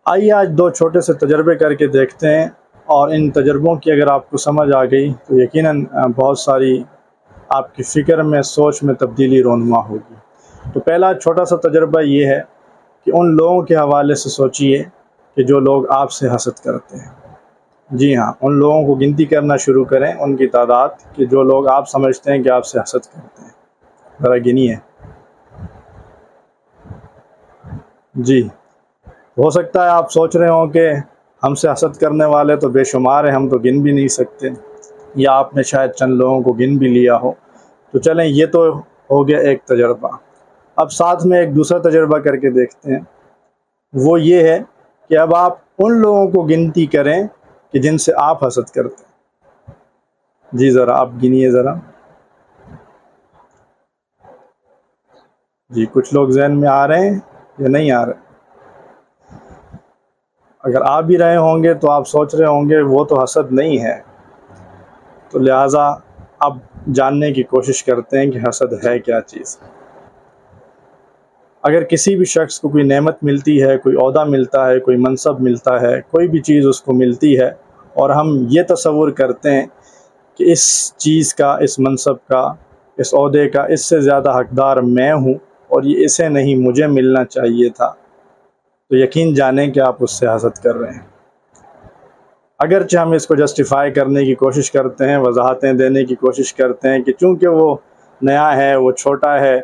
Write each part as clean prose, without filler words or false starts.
آئیے آج دو چھوٹے سے تجربے کر کے دیکھتے ہیں، اور ان تجربوں کی اگر آپ کو سمجھ آ گئی تو یقیناً بہت ساری آپ کی فکر میں، سوچ میں تبدیلی رونما ہوگی۔ تو پہلا چھوٹا سا تجربہ یہ ہے کہ ان لوگوں کے حوالے سے سوچئے کہ جو لوگ آپ سے حسد کرتے ہیں۔ جی ہاں، ان لوگوں کو گنتی کرنا شروع کریں، ان کی تعداد، کہ جو لوگ آپ سمجھتے ہیں کہ آپ سے حسد کرتے ہیں، ذرا گنیے۔ جی، ہو سکتا ہے آپ سوچ رہے ہوں کہ ہم سے حسد کرنے والے تو بے شمار ہیں، ہم تو گن بھی نہیں سکتے، یا آپ نے شاید چند لوگوں کو گن بھی لیا ہو۔ تو چلیں، یہ تو ہو گیا ایک تجربہ۔ اب ساتھ میں ایک دوسرا تجربہ کر کے دیکھتے ہیں، وہ یہ ہے کہ اب آپ ان لوگوں کو گنتی کریں کہ جن سے آپ حسد کرتے ہیں۔ جی ذرا آپ گنیے ذرا۔ جی، کچھ لوگ ذہن میں آ رہے ہیں یا نہیں آ رہے؟ اگر آ بھی رہے ہوں گے تو آپ سوچ رہے ہوں گے وہ تو حسد نہیں ہے، تو لہٰذا اب جاننے کی کوشش کرتے ہیں کہ حسد ہے کیا چیز۔ اگر کسی بھی شخص کو کوئی نعمت ملتی ہے، کوئی عہدہ ملتا ہے، کوئی منصب ملتا ہے، کوئی بھی چیز اس کو ملتی ہے، اور ہم یہ تصور کرتے ہیں کہ اس چیز کا، اس منصب کا، اس عہدے کا اس سے زیادہ حقدار میں ہوں، اور یہ اسے نہیں مجھے ملنا چاہیے تھا، تو یقین جانیں کہ آپ اس سے حسد کر رہے ہیں۔ اگرچہ ہم اس کو جسٹیفائی کرنے کی کوشش کرتے ہیں، وضاحتیں دینے کی کوشش کرتے ہیں کہ چونکہ وہ نیا ہے، وہ چھوٹا ہے،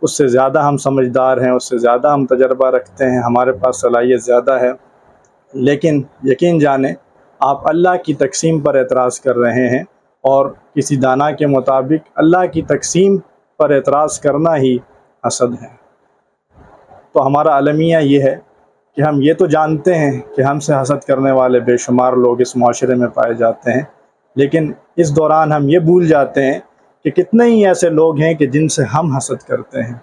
اس سے زیادہ ہم سمجھدار ہیں، اس سے زیادہ ہم تجربہ رکھتے ہیں، ہمارے پاس صلاحیت زیادہ ہے، لیکن یقین جانیں آپ اللہ کی تقسیم پر اعتراض کر رہے ہیں، اور کسی دانا کے مطابق اللہ کی تقسیم پر اعتراض کرنا ہی حسد ہے۔ تو ہمارا المیہ یہ ہے کہ ہم یہ تو جانتے ہیں کہ ہم سے حسد کرنے والے بے شمار لوگ اس معاشرے میں پائے جاتے ہیں، لیکن اس دوران ہم یہ بھول جاتے ہیں کہ کتنے ہی ایسے لوگ ہیں کہ جن سے ہم حسد کرتے ہیں۔